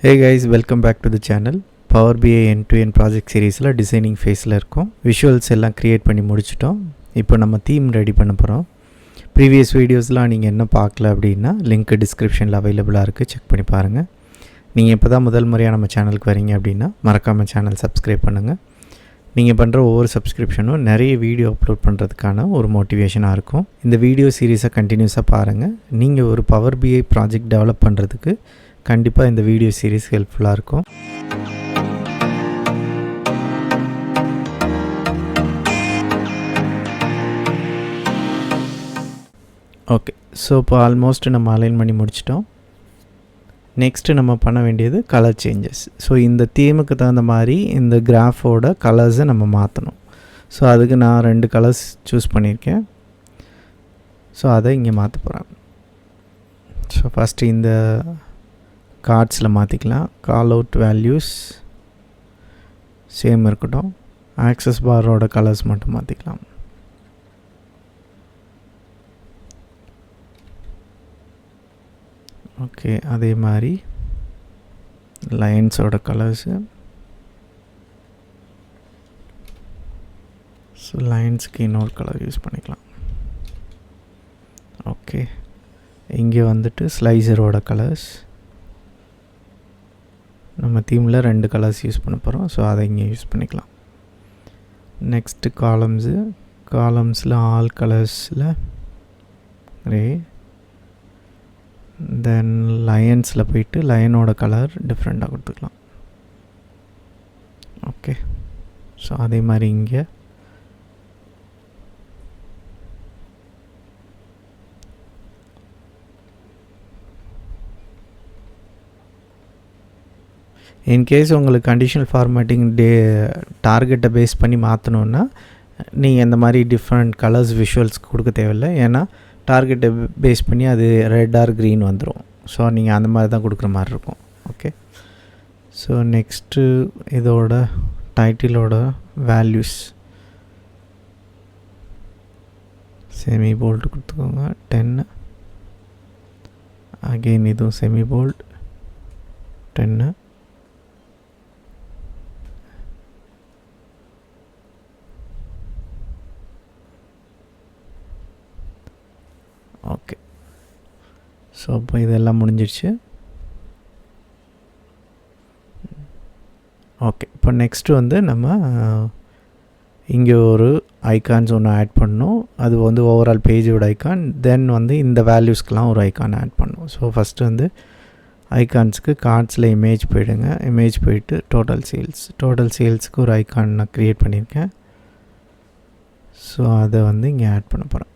Hey guys, welcome back to the channel. Power BI end-to-end project சீரீஸில் designing ஃபேஸில் இருக்கோம். Visuals எல்லாம் create பண்ணி முடிச்சிட்டோம். இப்போ நம்ம தீம் ரெடி பண்ண போகிறோம். ப்ரீவியஸ் வீடியோஸ்லாம் நீங்கள் என்ன பார்க்கல அப்படின்னா லிங்க் டிஸ்கிரிப்ஷனில் அவைலபிளாக இருக்குது, செக் பண்ணி பாருங்கள். நீங்கள் இப்போ தான் முதல் முறையாக நம்ம சேனலுக்கு வரீங்க அப்படின்னா மறக்காமல் சேனல் சப்ஸ்கிரைப் பண்ணுங்கள். நீங்கள் பண்ணுற ஒவ்வொரு சப்ஸ்கிரிப்ஷனும் நிறைய வீடியோ அப்லோட் பண்ணுறதுக்கான ஒரு மோட்டிவேஷனாக இருக்கும். இந்த வீடியோ சீரீஸை கண்டினியூஸாக பாருங்கள். நீங்கள் ஒரு பவர் BI ப்ராஜெக்ட் டெவலப் பண்ணுறதுக்கு கண்டிப்பாக இந்த வீடியோ சீரீஸ் ஹெல்ப்ஃபுல்லாக இருக்கும். ஓகே, ஸோ இப்போ ஆல்மோஸ்ட் நம்ம அலைன் பண்ணி முடிச்சிட்டோம். நெக்ஸ்ட்டு நம்ம பண்ண வேண்டியது கலர் சேஞ்சஸ். ஸோ இந்த தீமுக்கு தகுந்த மாதிரி இந்த கிராஃபோட கலர்ஸை நம்ம மாற்றணும். ஸோ அதுக்கு நான் 2 கலர்ஸ் சூஸ் பண்ணியிருக்கேன். ஸோ அதை இங்கே மாற்ற போகிறேன். ஸோ ஃபஸ்ட்டு இந்த கார்ட்ஸில் மாற்றிக்கலாம். கால் அவுட் வேல்யூஸ் சேம் இருக்கட்டும். ஆக்சஸ் பாரோட கலர்ஸ் மட்டும் மாற்றிக்கலாம். ஓகே, அதே மாதிரி லைன்ஸோட கலர்ஸு. ஸோ லைன்ஸ்க்கு இன்னொரு கலர் யூஸ் பண்ணிக்கலாம். ஓகே, இங்கே வந்துட்டு ஸ்லைசரோட கலர்ஸ். நம்ம தீமில் 2 கலர்ஸ் யூஸ் பண்ண போகிறோம். ஸோ அதை இங்கே யூஸ் பண்ணிக்கலாம். நெக்ஸ்ட்டு காலம்ஸில் ஆல் கலர்ஸில் ரே. தென் லயன்ஸில் போயிட்டு லயனோட கலர் டிஃப்ரெண்ட்டாக கொடுத்துக்கலாம். ஓகே, ஸோ அதே மாதிரி இங்கே இன்கேஸ் உங்களுக்கு கண்டிஷனல் ஃபார்மேட்டிங் டார்கெட்டை பேஸ் பண்ணி மாற்றணுன்னா நீங்கள் இந்த மாதிரி டிஃப்ரெண்ட் கலர்ஸ் விஷுவல்ஸ் கொடுக்க தேவையில்லை. ஏன்னா டார்கெட்டை பேஸ் பண்ணி அது ரெட் ஆர் க்ரீன் வந்துடும். ஸோ நீங்கள் அந்த மாதிரி தான் கொடுக்குற மாதிரி இருக்கும். ஓகே, ஸோ நெக்ஸ்ட்டு இதோட டைட்டிலோட வேல்யூஸ் செமி போல்டு கொடுத்துக்கோங்க 10. அகெயின் இதுவும் செமி போல்டு 10. ஓகே, ஸோ இப்போ இதெல்லாம் முடிஞ்சிடுச்சு. ஓகே, இப்போ நெக்ஸ்ட்டு வந்து நம்ம இங்கே ஒரு ஐக்கான்ஸ் ஒன்று ஆட் பண்ணணும். அது வந்து ஓவரால் பேஜோட ஐக்கான். தென் வந்து இந்த வேல்யூஸ்க்கெலாம் ஒரு ஐக்கான் ஆட் பண்ணணும். ஸோ ஃபஸ்ட்டு வந்து ஐக்கான்ஸுக்கு கார்ட்ஸில் இமேஜ் போயிடுங்க. இமேஜ் போயிட்டு டோட்டல் சேல்ஸுக்கு ஒரு ஐக்கான் நான் க்ரியேட் பண்ணியிருக்கேன். ஸோ அதை வந்து இங்கே ஆட் பண்ண போகிறேன்.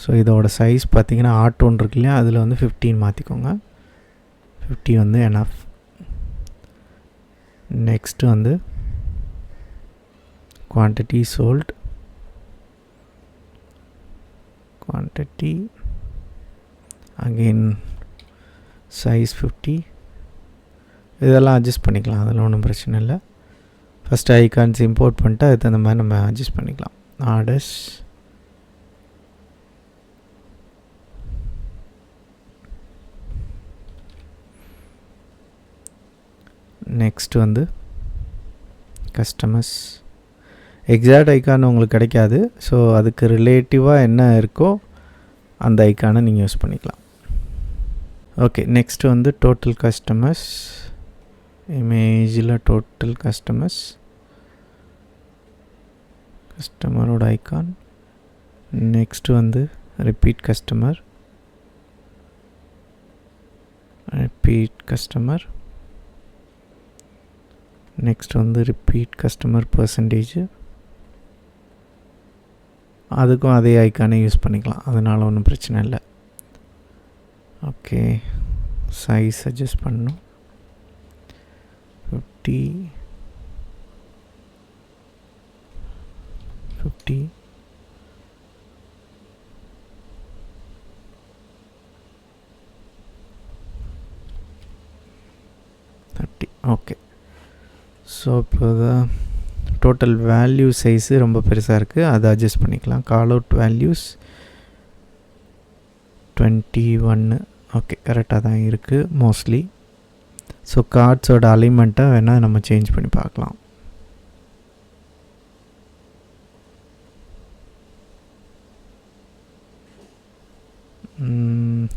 ஸோ இதோட சைஸ் பார்த்திங்கன்னா ஆட்டோன் இருக்கு இல்லையா, அதில் வந்து 15 மாற்றிக்கோங்க. 50 வந்து எனஃப். நெக்ஸ்ட்டு வந்து quantity sold, quantity again size 50. இதெல்லாம் அட்ஜஸ்ட் பண்ணிக்கலாம், அதில் ஒன்றும் பிரச்சனை இல்லை. ஃபஸ்ட்டு ஐகான்ஸ் இம்போர்ட் பண்ணிட்டு அதுக்கு தகுந்த மாதிரி நம்ம அட்ஜஸ்ட் பண்ணிக்கலாம். ஆர்டர்ஸ், நெக்ஸ்ட் வந்து கஸ்டமர்ஸ். எக்ஸாக்ட் ஐக்கான் உங்களுக்கு கிடைக்காது. ஸோ அதுக்கு ரிலேட்டிவாக என்ன இருக்கோ அந்த ஐக்கானை நீங்கள் யூஸ் பண்ணிக்கலாம். ஓகே, நெக்ஸ்ட் வந்து டோட்டல் கஸ்டமர்ஸ். இமேஜில் டோட்டல் கஸ்டமரோட ஐக்கான். நெக்ஸ்ட் வந்து ரிப்பீட் கஸ்டமர். நெக்ஸ்ட் வந்து ரிப்பீட் கஸ்டமர் பர்சன்டேஜ். அதுக்கும் அதே ஐக்கானே யூஸ் பண்ணிக்கலாம், அதனால் ஒன்றும் பிரச்சனை இல்லை. ஓகே, சைஸ் அட்ஜஸ்ட் பண்ணணும். 50 30. ஓகே, ஸோ இப்போ டோட்டல் வேல்யூ சைஸு ரொம்ப பெருசாக இருக்குது, அதை அட்ஜஸ்ட் பண்ணிக்கலாம். கால் அவுட் வேல்யூஸ் 21 ஓகே, கரெக்டாக தான் இருக்குது மோஸ்ட்லி. ஸோ கார்ட்ஸோட அலைன்மெண்ட்டை வேணால் நம்ம சேஞ்ச் பண்ணி பார்க்கலாம்.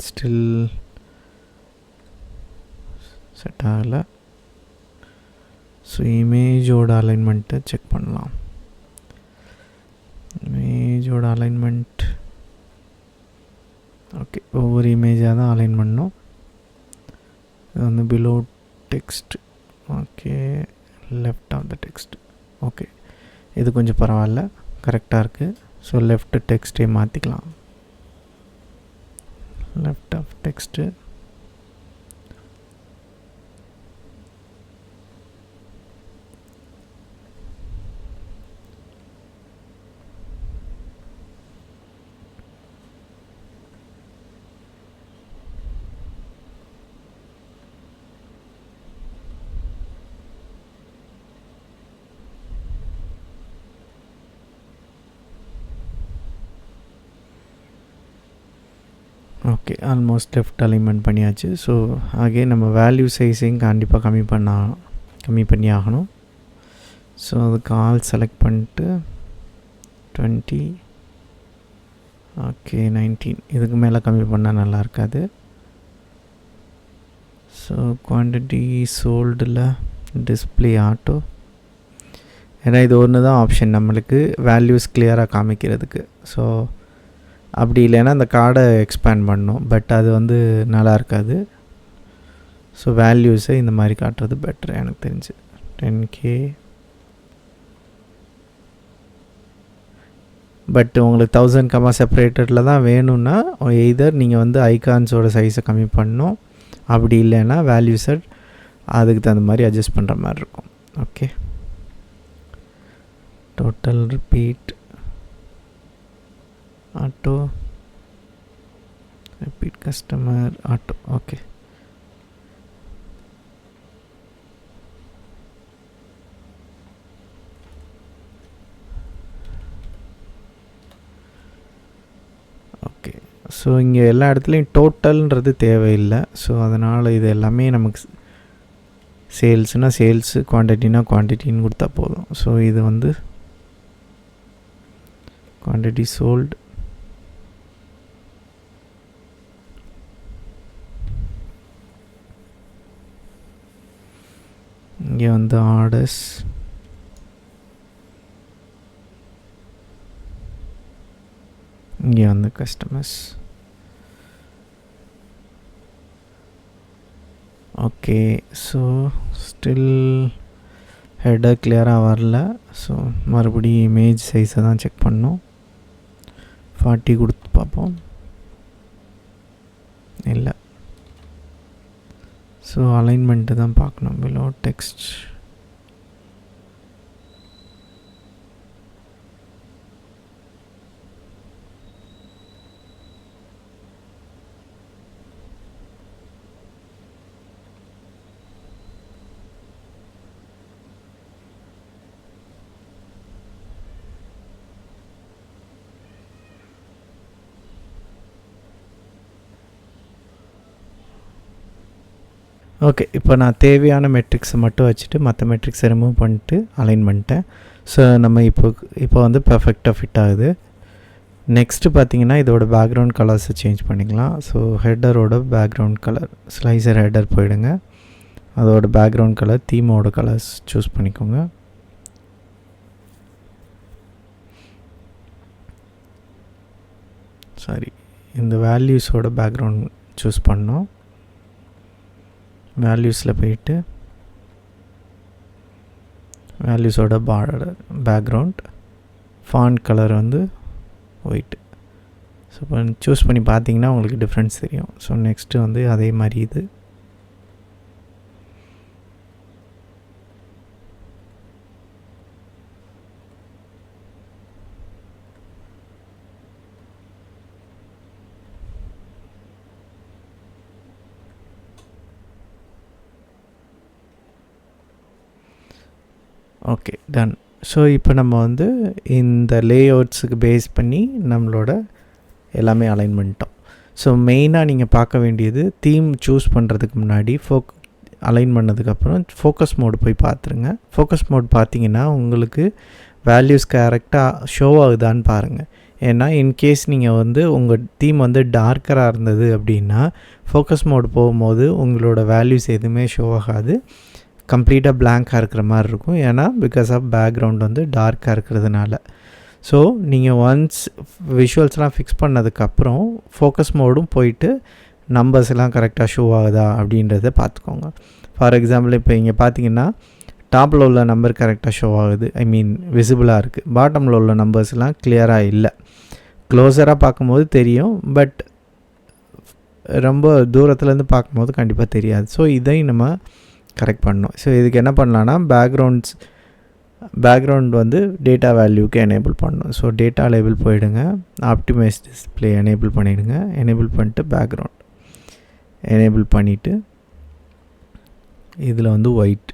ஸ்டில் செட் ஆகலை. ஸோ இமேஜோட அலைன்மெண்ட்டை செக் பண்ணலாம். இமேஜோட அலைன்மெண்ட் ஓகே, ஒவ்வொரு இமேஜாக தான் அலைன் பண்ணோம். இது வந்து below text. Okay, left of the text. Okay, இது கொஞ்சம் பரவாயில்ல, கரெக்டாக இருக்குது. ஸோ லெஃப்ட் டெக்ஸ்ட்டே மாற்றிக்கலாம். Left of text. Okay, almost left alignment பண்ணியாச்சு. ஸோ அகே நம்ம வேல்யூ சைஸையும் கண்டிப்பாக கம்மி பண்ணி ஆகணும். ஸோ அதுக்கு ஆல் செலக்ட் பண்ணிட்டு 20, ஓகே 19, இதுக்கு மேலே கம்மி பண்ணால் நல்லா இருக்காது. ஸோ குவான்டிட்டி சோல்டில் டிஸ்பிளே ஆட்டோ, ஏன்னா இது ஒன்று தான் ஆப்ஷன் நம்மளுக்கு வேல்யூஸ் கிளியராக காமிக்கிறதுக்கு. ஸோ அப்படி இல்லைன்னா அந்த கார்டை எக்ஸ்பேண்ட் பண்ணணும், பட் அது வந்து நல்லா இருக்காது. ஸோ வேல்யூஸை இந்த மாதிரி காட்டுறது பெட்டர் எனக்கு தெரிஞ்சு. 10K. பட் உங்களுக்கு 1000 செப்பரேட்டடில் தான் வேணும்னா எய்தர் நீங்கள் வந்து ஐகான்ஸோட சைஸை கம்மி பண்ணணும், அப்படி இல்லைன்னா வேல்யூஸை அதுக்கு தகுந்த மாதிரி அட்ஜஸ்ட் பண்ணுற மாதிரி இருக்கும். Okay, total repeat auto, repeat customer auto. Okay, okay. So இங்கே எல்லா இடத்துலையும் டோட்டல்ன்றது தேவையில்லை. ஸோ அதனால் இது எல்லாமே நமக்கு சேல்ஸ்னால் சேல்ஸு, குவான்டிட்டினா குவான்டிட்டின்னு கொடுத்தா போதும். ஸோ இது வந்து குவான்டிட்டி சோல்டு. இங்கே வந்து ஆர்டர்ஸ், இங்கே வந்து customers. Okay, so still header கிளியராக வரல. ஸோ மறுபடியும் இமேஜ் சைஸை தான் செக் பண்ணோம். 40 கொடுத்து பார்ப்போம். இல்லை, ஸோ அலைன்மெண்ட்டு தான் பார்க்கணும். Below text. ஓகே, இப்போ நான் தேவையான மெட்ரிக்ஸை மட்டும் வச்சுட்டு மற்ற மெட்ரிக்ஸை ரிமூவ் பண்ணிட்டு அலைன் பண்ணிட்டேன். ஸோ நம்ம இப்போ வந்து பர்ஃபெக்டாக ஃபிட் ஆகுது. நெக்ஸ்ட்டு பார்த்திங்கன்னா இதோட பேக்ரவுண்ட் கலர்ஸை சேஞ்ச் பண்ணிக்கலாம். ஸோ ஹெட்டரோட பேக்ரவுண்ட் கலர், ஸ்லைசர் ஹெட்டர் போயிடுங்க. அதோட பேக்ரவுண்ட் கலர், தீமோட கலர்ஸ் சூஸ் பண்ணிக்கோங்க. சாரி, இந்த வேல்யூஸோட பேக்ரவுண்ட் சூஸ் பண்ணோம். வேல்யூஸில் போயிட்டு வேல்யூஸோட பேக்ரவுண்ட் ஃபாண்ட் கலர் வந்து ஒயிட்டு. ஸோ இப்போ சூஸ் பண்ணி பார்த்தீங்கன்னா உங்களுக்கு டிஃப்ரென்ஸ் தெரியும். ஸோ நெக்ஸ்ட்டு வந்து அதே மாதிரி இது ஓகே, டன். ஸோ இப்போ நம்ம வந்து இந்த லேஅவுட்ஸுக்கு பேஸ் பண்ணி நம்மளோட எல்லாமே அலைன் பண்ணிட்டோம். ஸோ மெயினாக நீங்கள் பார்க்க வேண்டியது தீம் சூஸ் பண்ணுறதுக்கு முன்னாடி அலைன் பண்ணதுக்கப்புறம் ஃபோக்கஸ் மோடு போய் பார்த்துருங்க. ஃபோக்கஸ் மோட் பார்த்தீங்கன்னா உங்களுக்கு வேல்யூஸ் கரெக்டாக ஷோ ஆகுதான்னு பாருங்கள். ஏன்னா இன்கேஸ் நீங்கள் வந்து உங்கள் தீம் வந்து டார்க்கராக இருந்தது அப்படின்னா ஃபோக்கஸ் மோடு போகும்போது உங்களோட வேல்யூஸ் எதுவுமே ஷோ ஆகாது, கம்ப்ளீட்டாக பிளாங்காக இருக்கிற மாதிரி இருக்கும். ஏன்னா பிகாஸ் ஆஃப் பேக்ரவுண்ட் வந்து டார்க்காக இருக்கிறதுனால. ஸோ நீங்கள் ஒன்ஸ் விஷுவல்ஸ்லாம் ஃபிக்ஸ் பண்ணதுக்கப்புறம் ஃபோக்கஸ் மோடும் போயிட்டு நம்பர்ஸ் எல்லாம் கரெக்டாக ஷோ ஆகுதா அப்படின்றத பார்த்துக்கோங்க. ஃபார் எக்ஸாம்பிள் இப்போ இங்கே பார்த்தீங்கன்னா டாப்பில் உள்ள நம்பர் கரெக்டாக ஷோ ஆகுது, ஐ மீன் விசிபிளாக இருக்குது. பாட்டமில் உள்ள நம்பர்ஸ்லாம் கிளியராக இல்லை. க்ளோஸராக பார்க்கும்போது தெரியும், பட் ரொம்ப தூரத்துலேருந்து பார்க்கும்போது கண்டிப்பாக தெரியாது. ஸோ இதையும் நம்ம கரெக்ட் பண்ணணும். ஸோ இதுக்கு என்ன பண்ணலான்னா பேக்ரவுண்ட் வந்து டேட்டா வேல்யூக்கு எனேபிள் பண்ணணும். ஸோ டேட்டா லேபிள் போயிடுங்க, ஆப்டிமைஸ் டிஸ்பிளே எனேபிள் பண்ணிவிடுங்க. எனேபிள் பண்ணிட்டு பேக்ரவுண்ட் எனேபிள் பண்ணிவிட்டு இதில் வந்து ஒயிட்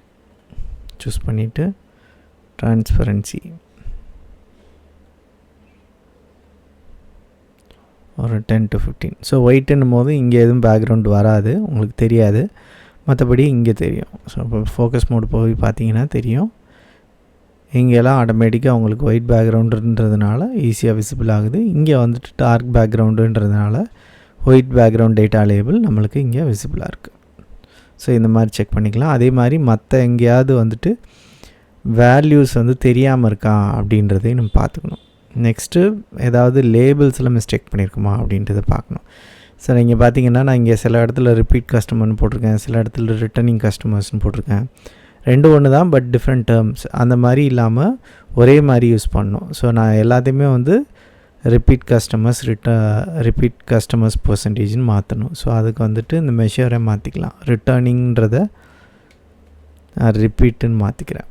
சூஸ் பண்ணிவிட்டு ட்ரான்ஸ்பரன்சி ஒரு 10 to 15. ஸோ ஒயிட்டுன்னும் போது இங்கே எதுவும் பேக்ரவுண்ட் வராது, உங்களுக்கு தெரியாது, மற்றபடி இங்கே தெரியும். ஸோ இப்போ ஃபோக்கஸ் மோடு போய் பார்த்தீங்கன்னா தெரியும், இங்கெல்லாம் ஆட்டோமேட்டிக்காக உங்களுக்கு ஒயிட் பேக்ரவுண்டுன்றதுனால ஈஸியாக விசிபிள் ஆகுது. இங்கே வந்துட்டு டார்க் பேக்ரவுண்டுன்றதுனால ஒயிட் பேக்ரவுண்ட் டேட்டா லேபிள் நம்மளுக்கு இங்கே விசிபிளாக இருக்குது. ஸோ இந்த மாதிரி செக் பண்ணிக்கலாம். அதே மாதிரி மற்ற எங்கேயாவது வந்துட்டு வேல்யூஸ் வந்து தெரியாமல் இருக்கா அப்படின்றதையும் நம்ம பார்த்துக்கணும். நெக்ஸ்ட்டு ஏதாவது லேபிள்ஸில் மிஸ்டேக் பண்ணியிருக்குமா அப்படின்றத பார்க்கணும். ஸோ நீங்கள் பார்த்தீங்கன்னா நான் இங்கே சில இடத்துல ரிப்பீட் கஸ்டமர்னு போட்டிருக்கேன், சில இடத்துல ரிட்டர்னிங் கஸ்டமர்ஸ்னு போட்டிருக்கேன். ரெண்டு ஒன்று தான், பட் டிஃப்ரெண்ட் டேர்ம்ஸ். அந்த மாதிரி இல்லாமல் ஒரே மாதிரி யூஸ் பண்ணணும். ஸோ நான் எல்லாத்தையுமே வந்து ரிப்பீட் கஸ்டமர்ஸ் பர்சன்டேஜ்னு மாற்றணும். ஸோ அதுக்கு வந்துட்டு இந்த மெஷரை மாற்றிக்கலாம். ரிட்டர்னிங்கிறத ரிப்பீட்டுன்னு மாற்றிக்கிறேன்.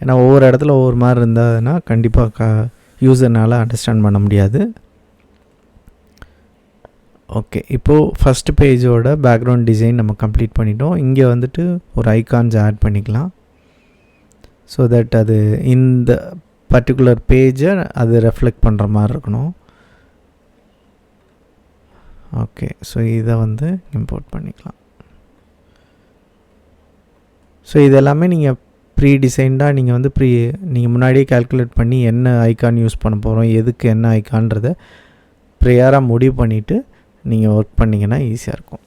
ஏன்னா ஒவ்வொரு இடத்துல ஒவ்வொரு மாதிரி இருந்ததுன்னா கண்டிப்பாக யூசர்னால் அண்டர்ஸ்டாண்ட் பண்ண முடியாது. ஓகே, இப்போது ஃபஸ்ட்டு பேஜோட பேக்ரவுண்ட் டிசைன் நம்ம கம்ப்ளீட் பண்ணிட்டோம். இங்கே வந்துட்டு ஒரு ஐகான்ஸ் ஆட் பண்ணிக்கலாம். ஸோ தட் அது இந்த பர்டிகுலர் பேஜை அது ரெஃப்ளெக்ட் பண்ணுற மாதிரி இருக்கணும். ஓகே, ஸோ இதை வந்து இம்போர்ட் பண்ணிக்கலாம். ஸோ இதெல்லாமே நீங்கள் ப்ரீ டிசைன்டாக நீங்கள் வந்து நீங்கள் முன்னாடியே கால்குலேட் பண்ணி என்ன ஐகான் யூஸ் பண்ண போகிறோம், எதுக்கு என்ன ஐகான்றதை ப்ரேயராக முடிவு பண்ணிவிட்டு நீங்கள் ஒர்க் பண்ணிங்கன்னா ஈஸியாக இருக்கும்.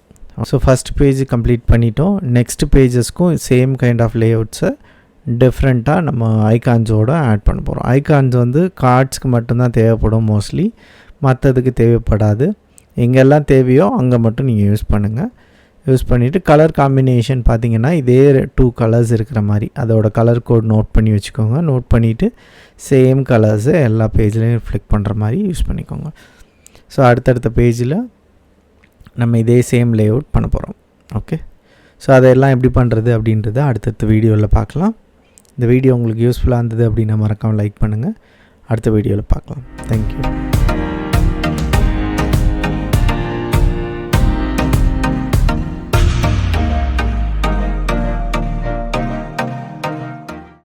ஸோ ஃபஸ்ட் பேஜ் கம்ப்ளீட் பண்ணிட்டோம். நெக்ஸ்ட் பேஜஸ்க்கும் சேம் கைண்ட் ஆஃப் லேஅவுட்ஸை டிஃப்ரெண்ட்டாக நம்ம ஐகான்ஸோடு ஆட் பண்ண போகிறோம். ஐகான்ஸ் வந்து கார்ட்ஸ்க்கு மட்டும்தான் தேவைப்படும் மோஸ்ட்லி, மற்றதுக்கு தேவைப்படாது. எங்கெல்லாம் தேவையோ அங்கே மட்டும் நீங்கள் யூஸ் பண்ணுங்கள். யூஸ் பண்ணிவிட்டு கலர் காம்பினேஷன் பார்த்திங்கன்னா இதே 2 கலர்ஸ் இருக்கிற மாதிரி அதோட கலர் கோட் நோட் பண்ணி வச்சுக்கோங்க. நோட் பண்ணிவிட்டு சேம் கலர்ஸை எல்லா பேஜ்லேயும் ரிஃப்ளெக்ட் பண்ணுற மாதிரி யூஸ் பண்ணிக்கோங்க. ஸோ அடுத்தடுத்த பேஜில் நம்ம இதே சேம் லேஅவுட் பண்ண போகிறோம். ஓகே, ஸோ அதெல்லாம் எப்படி பண்ணுறது அப்படின்றத அடுத்தடுத்த வீடியோவில் பார்க்கலாம். இந்த வீடியோ உங்களுக்கு யூஸ்ஃபுல்லாக இருந்தது அப்படின்னா மறக்காமல் லைக் பண்ணுங்கள். அடுத்த வீடியோவில் பார்க்கலாம். தேங்க்யூ.